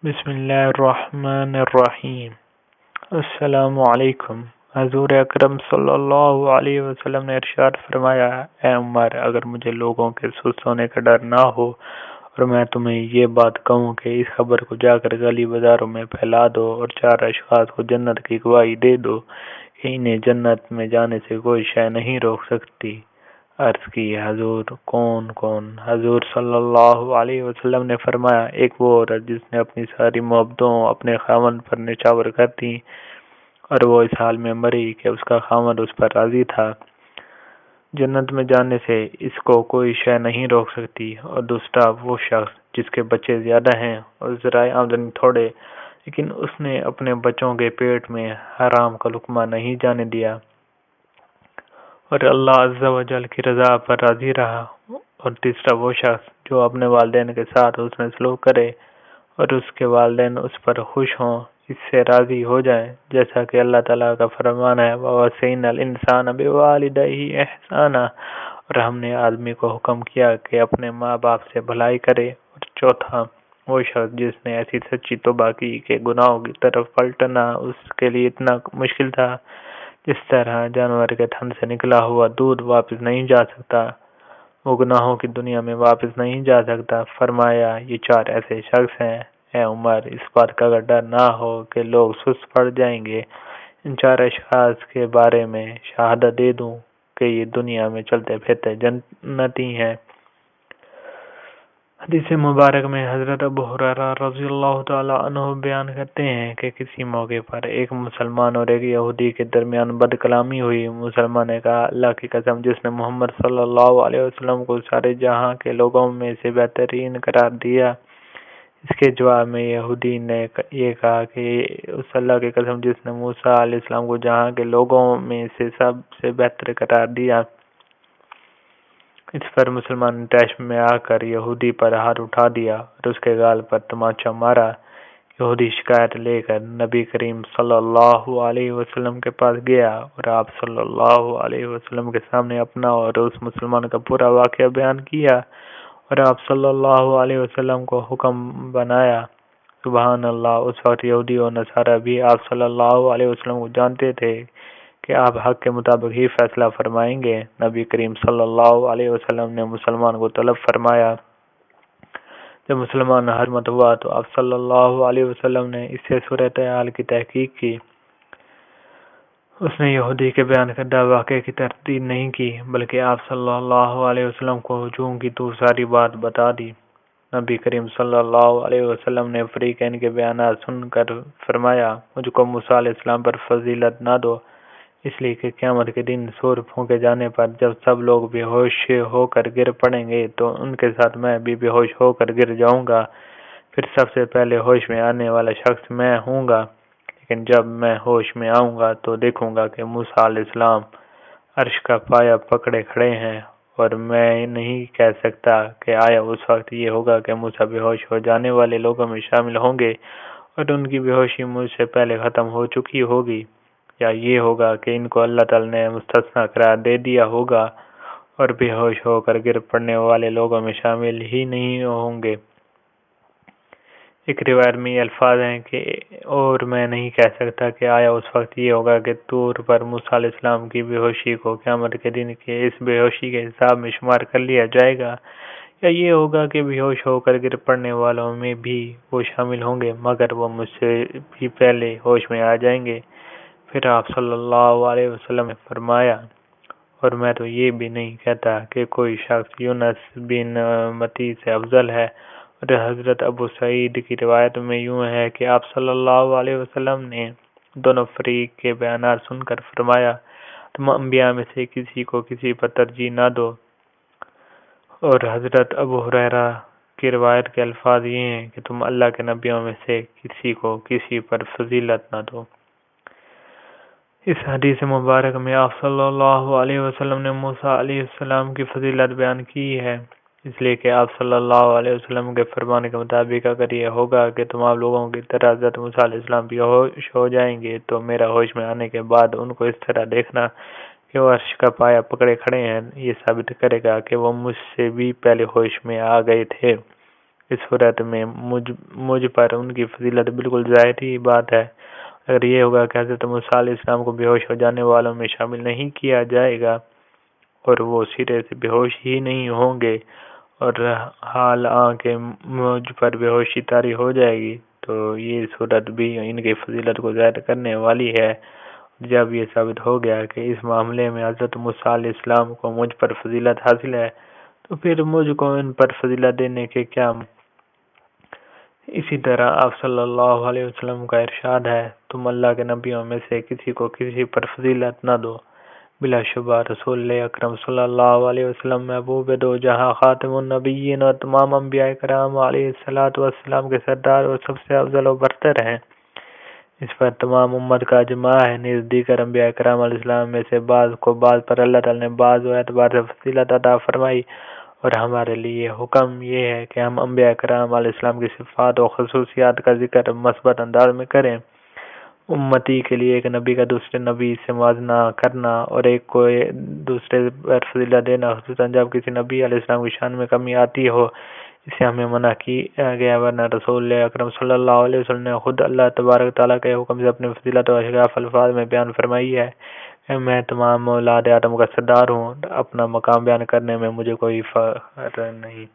بسم اللہ الرحمن الرحیم۔ السلام علیکم۔ حضور اکرم صلی اللہ علیہ وسلم نے ارشاد فرمایا، اے عمر، اگر مجھے لوگوں کے سست ہونے کا ڈر نہ ہو اور میں تمہیں یہ بات کہوں کہ اس خبر کو جا کر گلی بازاروں میں پھیلا دو اور 4 اشخاص کو جنت کی گواہی دے دو کہ انہیں جنت میں جانے سے کوئی شے نہیں روک سکتی۔ عرض کی، حضور کون کون؟ حضور صلی اللہ علیہ وسلم نے فرمایا، ایک وہ عورت جس نے اپنی ساری محبتوں اپنے خاوند پر نچھاور کر دی اور وہ اس حال میں مری کہ اس کا خاوند اس پر راضی تھا، جنت میں جانے سے اس کو کوئی شے نہیں روک سکتی۔ اور دوسرا وہ شخص جس کے بچے زیادہ ہیں اور ذرائع آمدنی تھوڑے، لیکن اس نے اپنے بچوں کے پیٹ میں حرام کا لقمہ نہیں جانے دیا اور اللہ عز و جل کی رضا پر راضی رہا۔ اور تیسرا وہ شخص جو اپنے والدین کے ساتھ حسن سلوک کرے اور اس کے والدین اس پر خوش ہوں، اس سے راضی ہو جائیں، جیسا کہ اللہ تعالیٰ کا فرمان ہے، وَوَصَّيْنَا الْإِنسَانَ بِوَالِدَيْهِ إِحْسَانًا، اور ہم نے آدمی کو حکم کیا کہ اپنے ماں باپ سے بھلائی کرے۔ اور چوتھا وہ شخص جس نے ایسی سچی توبہ کی کہ گناہوں کی طرف پلٹنا اس کے لیے اتنا مشکل تھا جس طرح جانور کے تھن سے نکلا ہوا دودھ واپس نہیں جا سکتا، وہ گناہوں کی دنیا میں واپس نہیں جا سکتا۔ فرمایا، یہ 4 ایسے شخص ہیں۔ اے عمر، اس بات کا اگر ڈر نہ ہو کہ لوگ سست پڑ جائیں گے، ان 4 اشخاص کے بارے میں شہادت دے دوں کہ یہ دنیا میں چلتے پھرتے جنتی ہیں۔ حدیث مبارک میں حضرت ابو ہریرہ رضی اللہ تعالی عنہ بیان کرتے ہیں کہ کسی موقع پر ایک مسلمان اور ایک یہودی کے درمیان بد کلامی ہوئی۔ مسلمان نے کہا، اللہ کی قسم جس نے محمد صلی اللہ علیہ وسلم کو سارے جہاں کے لوگوں میں سے بہترین قرار دیا۔ اس کے جواب میں یہودی نے یہ کہا کہ اس اللہ کی قسم جس نے موسیٰ علیہ السلام کو جہاں کے لوگوں میں سے سب سے بہتر قرار دیا۔ اس پر مسلمان نے طیش میں آ کر یہودی پر ہاتھ اٹھا دیا اور اس کے گال پر تماچا مارا۔ یہودی شکایت لے کر نبی کریم صلی اللہ علیہ وسلم کے پاس گیا اور آپ صلی اللہ علیہ وسلم کے سامنے اپنا اور اس مسلمان کا پورا واقعہ بیان کیا اور آپ صلی اللہ علیہ وسلم کو حکم بنایا۔ سبحان اللہ، اس وقت یہودی اور نصارہ بھی آپ صلی اللہ علیہ وسلم کو جانتے تھے کہ آپ حق کے مطابق ہی فیصلہ فرمائیں گے۔ نبی کریم صلی اللہ علیہ وسلم نے مسلمان کو طلب فرمایا۔ جب مسلمان حرمت ہوا تو آپ صلی اللہ علیہ وسلم نے اس سے صورتحال کی تحقیق کی۔ اس نے یہودی کے بیان کردہ واقعے کی تردید نہیں کی، بلکہ آپ صلی اللہ علیہ وسلم کو ہجوم کی تو ساری بات بتا دی۔ نبی کریم صلی اللہ علیہ وسلم نے فریقین کے بیانات سن کر فرمایا، مجھ کو موسیٰ علیہ السلام پر فضیلت نہ دو، اس لیے کہ قیامت کے دن سور پھونکے جانے پر جب سب لوگ بے ہوش ہو کر گر پڑیں گے تو ان کے ساتھ میں بھی بے ہوش ہو کر گر جاؤں گا، پھر سب سے پہلے ہوش میں آنے والا شخص میں ہوں گا، لیکن جب میں ہوش میں آؤں گا تو دیکھوں گا کہ موسیٰ علیہ السلام عرش کا پایہ پکڑے کھڑے ہیں، اور میں نہیں کہہ سکتا کہ آیا اس وقت یہ ہوگا کہ موسیٰ بے ہوش ہو جانے والے لوگوں میں شامل ہوں گے اور ان کی بے ہوشی مجھ سے پہلے ختم ہو چکی ہوگی، یا یہ ہوگا کہ ان کو اللہ تعالی نے مستثنی قرار دے دیا ہوگا اور بے ہوش ہو کر گر پڑنے والے لوگوں میں شامل ہی نہیں ہوں گے۔ ایک روایت میں یہ الفاظ ہیں کہ اور میں نہیں کہہ سکتا کہ آیا اس وقت یہ ہوگا کہ طور پر موسیٰ علیہ السلام کی بے ہوشی کو قیامت کے دن کے اس بے ہوشی کے حساب میں شمار کر لیا جائے گا، یا یہ ہوگا کہ بے ہوش ہو کر گر پڑنے والوں میں بھی وہ شامل ہوں گے، مگر وہ مجھ سے بھی پہلے ہوش میں آ جائیں گے۔ پھر آپ صلی اللہ علیہ وسلم نے فرمایا، اور میں تو یہ بھی نہیں کہتا کہ کوئی شخص یونس بن متی سے افضل ہے۔ اور حضرت ابو سعید کی روایت میں یوں ہے کہ آپ صلی اللہ علیہ وسلم نے دونوں فریق کے بیانات سن کر فرمایا، تم انبیاء میں سے کسی کو کسی پر ترجیح نہ دو۔ اور حضرت ابو ہریرہ کی روایت کے الفاظ یہ ہیں کہ تم اللہ کے نبیوں میں سے کسی کو کسی پر فضیلت نہ دو۔ اس حدیث مبارک میں آپ صلی اللہ علیہ وسلم نے موسیٰ علیہ السلام کی فضیلت بیان کی ہے، اس لیے کہ آپ صلی اللہ علیہ وسلم کے فرمان کے مطابق اگر یہ ہوگا کہ تمام لوگوں کی طرح حضرت موسیٰ علیہ السلام بھی ہوش ہو جائیں گے تو میرا ہوش میں آنے کے بعد ان کو اس طرح دیکھنا کہ وہ عرش کا پایہ پکڑے کھڑے ہیں، یہ ثابت کرے گا کہ وہ مجھ سے بھی پہلے ہوش میں آ گئے تھے۔ اس صورت میں مجھ پر ان کی فضیلت بالکل ظاہری بات ہے۔ اگر یہ ہوگا کہ حضرت موسیٰ علیہ السلام کو بے ہوش ہو جانے والوں میں شامل نہیں کیا جائے گا اور وہ سرے سے بے ہوش ہی نہیں ہوں گے اور حال کہ مجھ پر بے ہوشی طاری ہو جائے گی، تو یہ صورت بھی ان کی فضیلت کو ظاہر کرنے والی ہے۔ جب یہ ثابت ہو گیا کہ اس معاملے میں حضرت موسیٰ علیہ السلام کو مجھ پر فضیلت حاصل ہے، تو پھر مجھ کو ان پر فضیلت دینے کے کیا؟ اسی طرح آپ صلی اللہ علیہ وسلم کا ارشاد ہے، تم اللہ کے نبیوں میں سے کسی کو کسی پر فضیلت نہ دو، بلا شبہ رسول اکرم صلی اللہ علیہ وسلم محبوب دو جہاں خاتم النبیین اور تمام انبیاء کرام علیہ السلام کے سردار اور سب سے افضل و برتر ہیں۔ اس پر تمام امت کا اجماع ہے۔ نیز دیگر انبیاء کرام علیہ السلام میں سے بعض کو بعض پر اللہ تعالی نے بعض و اعتبار سے فضیلت عطا فرمائی، اور ہمارے لیے حکم یہ ہے کہ ہم انبیاء کرام علیہ السلام کی صفات و خصوصیات کا ذکر مثبت انداز میں کریں۔ امتی کے لیے ایک نبی کا دوسرے نبی سے موازنہ کرنا اور ایک کو دوسرے پر فضیلت دینا، خصوصاً جب کسی نبی علیہ السلام کی شان میں کمی آتی ہو، اسے ہمیں منع کیا گیا، ورنہ رسول اکرم صلی اللہ علیہ وسلم نے خود اللہ تبارک تعالیٰ کے حکم سے اپنی فضیلت و اشراف الفاظ میں بیان فرمائی ہے کہ میں تمام اولاد آدم کا سردار ہوں، اپنا مقام بیان کرنے میں مجھے کوئی فخر نہیں۔